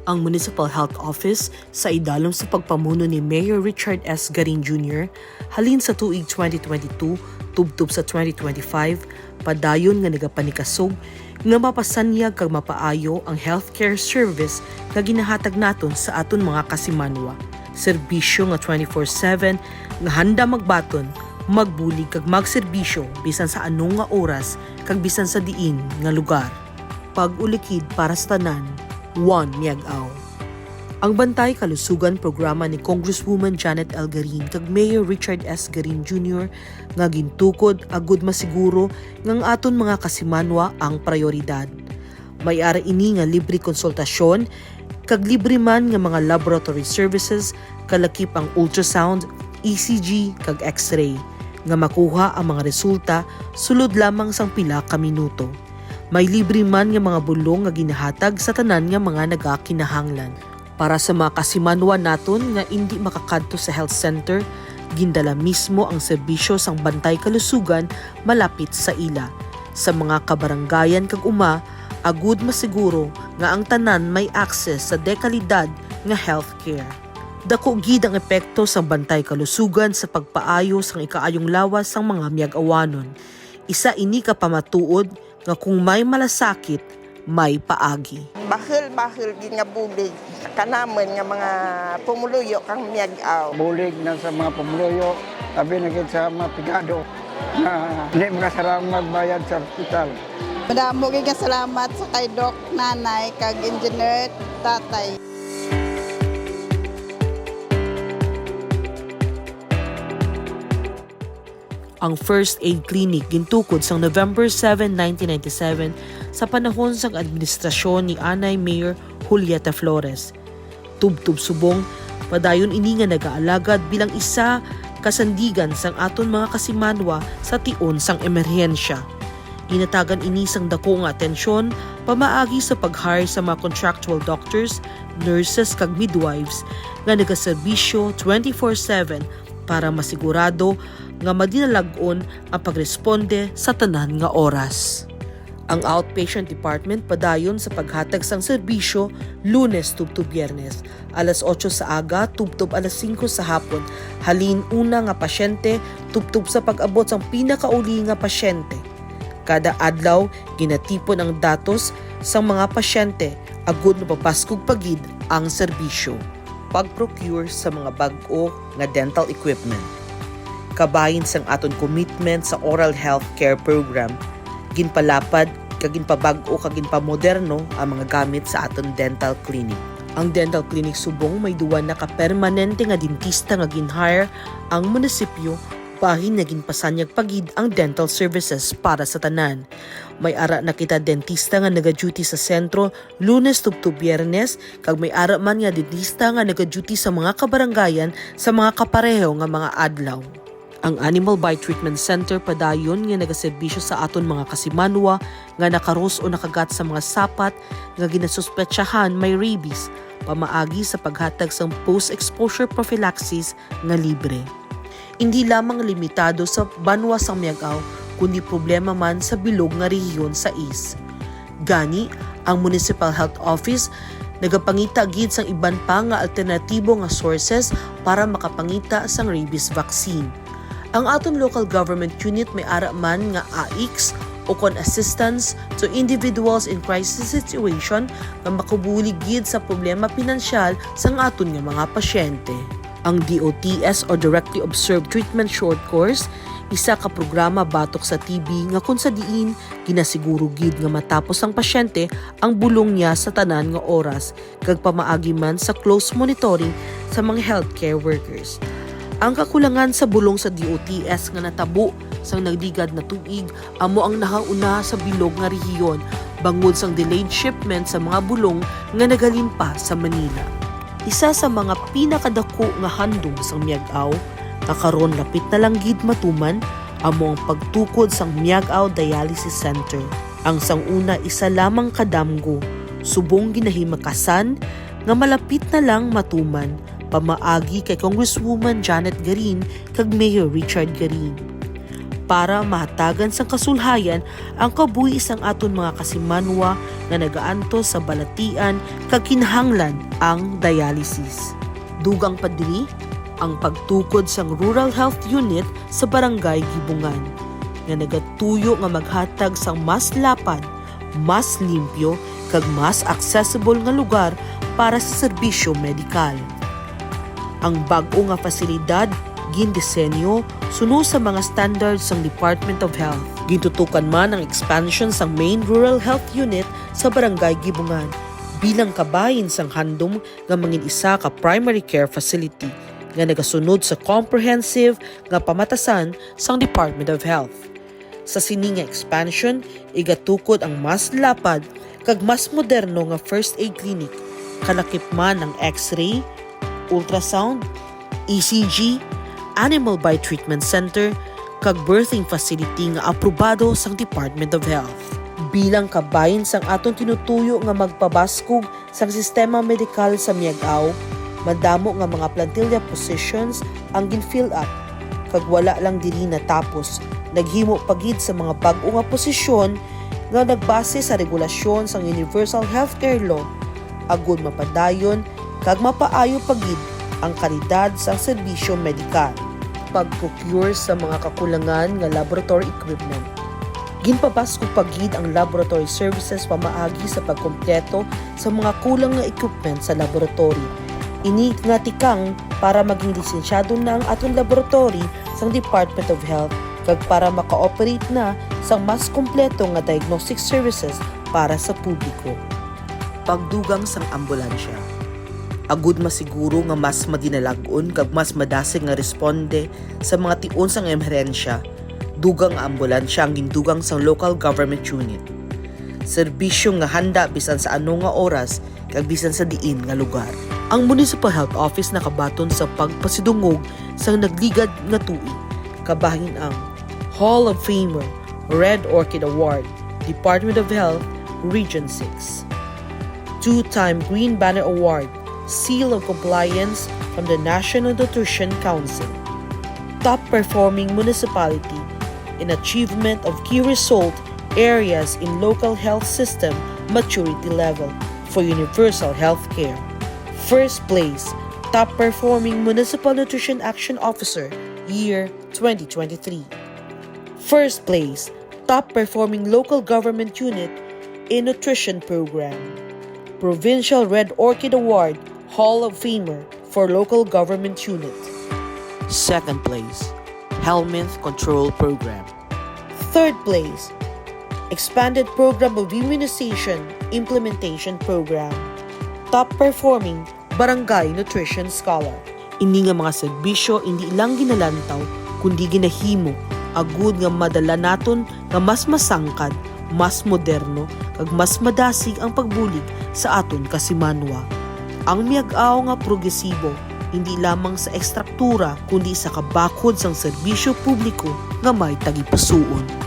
Ang Municipal Health Office sa idalom sa pagpamuno ni Mayor Richard S. Garin Jr. halin sa tuig 2022 tubtub sa 2025 padayon nga nagapanikasog nga mapasanyag kag mapaayo ang healthcare service nga ginahatag naton sa aton mga kasimanwa. Serbisyo nga 24/7 nga handa magbaton, magbulig kag magserbisyo bisan sa anong nga oras kag bisan sa diin nga lugar. Pag-ulikid para sa tanan, Juan Miag-Ao. Ang Bantay Kalusugan programa ni Congresswoman Janet L. Garin kag Mayor Richard S. Garin Jr. nga gintukod agud masiguro nga ang aton mga kasimanwa ang prioridad. May ara ini nga libre konsultasyon kag libre man nga mga laboratory services kalakip ang ultrasound, ECG kag X-ray nga makuha ang mga resulta sulod lamang sang pila ka minuto. May libre man nga mga bulong nga ginahatag sa tanan nga mga nagakinahanglan. Para sa mga kasimanwa naton nga hindi makakadto sa health center, gindala mismo ang serbisyo sang Bantay Kalusugan malapit sa ila. Sa mga kabaranggayan kag uma, agud masiguro nga ang tanan may access sa dekalidad nga healthcare. Dako gid ang epekto sang Bantay Kalusugan sa pagpaayo sang ikaayong lawas sang mga miag-awanon. Isa ini ka pamatuod nga kung may malasakit, may paagi. Bahil gid nga bulig kanaman nga mga pumuluyo kang miag-aw. Bulig na sa mga pumuluyo, sabi na gid sa mga pigado na hindi makasarang magbayad sa ospital. Madamo gid nga salamat sa kay Doc Nanay kag Engineer Tatay. Ang First Aid Clinic gintukod sang November 7, 1997 sa panahon sang administrasyon ni Anay Mayor Julieta Flores. Tubtub subong, padayon ini nga nagaalagad bilang isa kasandigan sang aton mga kasimanwa sa tion sang emerhensya. Inatagan ini sang dako nga atensyon pamaagi sa pag-hire sa mga contractual doctors, nurses kag midwives nga nagaserbisyo 24/7 para masigurado nga madinalag-on ang pagresponde sa tanan nga oras. Ang outpatient department padayon sa paghatag sang serbisyo Lunes tubtub Biyernes, alas 8 sa aga tubtub alas 5 sa hapon. Halin una nga pasyente tubtub sa pag-abot sang pinakauli nga pasyente. Kada adlaw ginatipon ang datos sang mga pasyente agud napapaskog pagid ang serbisyo. Pag-procure sa mga bag-o nga dental equipment. Kabahin sang aton commitment sa oral health care program, ginpalapad kag ginpabag-o kag ginpamoderno ang mga gamit sa aton dental clinic. Ang dental clinic subong may duwa na ka permanente nga dentista nga ginhire ang munisipyo bahin na ginpasanyag pagid ang dental services para sa tanan. May ara na kita dentista nga naga-duty sa sentro Lunes tubtub Biyernes kag may ara man nga dentista nga naga-duty sa mga kabaranggayan sa mga kapareho nga mga adlaw. Ang Animal Bite Treatment Center padayon nga nagaserbisyo sa aton mga kasimanwa nga nakaros o nakagat sa mga sapat nga ginasuspetsahan may rabies, pamaagi sa paghatag sang post-exposure prophylaxis nga libre. Hindi lamang limitado sa banwa sang Miag-Ao, kundi problema man sa bilog nga rehiyon sa East. Gani, ang Municipal Health Office nagapangita gid sang iban pa nga alternatibo nga sources para makapangita sang rabies vaccine. Ang aton local government unit may ara man nga AICS o kon assistance to individuals in crisis situation nga makabulig gid sa problema pinansyal sang aton nga mga pasyente. Ang DOTS or Directly Observed Treatment Short Course, isa ka programa batok sa TB nga kung sa diin ginasiguro gid nga matapos ang pasyente ang bulong niya sa tanan nga oras kag pamaagi man sa close monitoring sa mga healthcare workers. Ang kakulangan sa bulong sa DOTS nga natabo sang nagdigad na tuig amo ang nahauna sa bilog nga rehiyon bangod sang delayed shipment sa mga bulong nga nagalin pa sa Manila. Isa sa mga pinakadako nga handom sang Miag-Ao nga karon lapit na lang gid matuman amo ang pagtukod sang Miag-Ao Dialysis Center. Ang sanguna isa lamang kadamgo, subong ginahimakasan nga malapit na lang matuman pamaagi kay Congresswoman Janet Garin kag Mayor Richard Garin. para mahatagan sang kasulhayan ang kabuhi sang aton mga kasimanwa nga nagaantos sa balatian kag kinahanglan ang dialysis. Dugang pa diri ang pagtukod sang Rural Health Unit sa Barangay Gibungan nga nagatuyo nga maghatag sang mas lapad, mas limpyo kag mas accessible nga lugar para sa serbisyo medikal. Ang bag-o nga pasilidad gindisenyo suno sa mga standards ng Department of Health. Gintutukan man ang expansion sa main Rural Health Unit sa Barangay Gibungan bilang kabahin sang handom nga mangin isa ka primary care facility nga nagasunod sa comprehensive nga pamatasan sang Department of Health. Sa sini nga expansion, igatukod ang mas lapad kag mas moderno nga first aid clinic, kalakip man ang X-ray, ultrasound, ECG, Animal Bite Treatment Center, kag birthing facility nga aprobado sang Department of Health. Bilang kabahin sang atong tinutuyo nga magpabaskog sang sistema medikal sa Miag-Aw, madamo nga mga plantilla positions ang gin-fill up, kag wala lang diri natapos, naghimo pagid sa mga bag-o nga posisyon nga nagbase sa regulasyon sang Universal Healthcare Law, agud mapadayon kag mapaayo pagid ang kalidad sa serbisyo medikal. Pag-procure sa mga kakulangan nga laboratory equipment. Ginpabasko pagid ang laboratory services pamaagi sa pagkompleto sa mga kulang nga equipment sa laboratory. Ini nga tikang para maging lisensyado na ang atong laboratory sa Department of Health kag para maka-operate na sa mas kompleto nga diagnostic services para sa publiko. Pagdugang sang ambulansya. Agud masiguro nga mas madinalagon kag mas madasig nga responde sa mga tion sang emerhensya. Dugang nga ambulansya ang gindugang sang local government unit. Serbisyo nga handa bisan sa ano nga oras kag bisan sa diin nga lugar. Ang Municipal Health Office nakabaton sa pagpasidungog sang nagligad nga tuig. Kabahin ang Hall of Famer, Red Orchid Award, Department of Health, Region 6. Two-time Green Banner Award, Seal of Compliance from the National Nutrition Council. Top Performing Municipality in Achievement of Key Result Areas in Local Health System Maturity Level for Universal Healthcare. First place, Top Performing Municipal Nutrition Action Officer, Year 2023. First place, Top Performing Local Government Unit in Nutrition Program. Provincial Red Orchid Award, Hall of Famer for Local Government Unit. Second place, Helminth Control Program. Third place, Expanded Program of Immunization Implementation Program. Top Performing Barangay Nutrition Scholar. Ini nga mga serbisyo hindi lang ginalantaw kundi ginahimo agud nga madala naton nga mas masangkad, mas moderno kag mas madasig ang pagbulig sa aton kasimanwa. Ang Miag-Aw nga progresibo hindi lamang sa ekstruktura kundi sa kabakod sang serbisyo publiko nga may tagipusoon.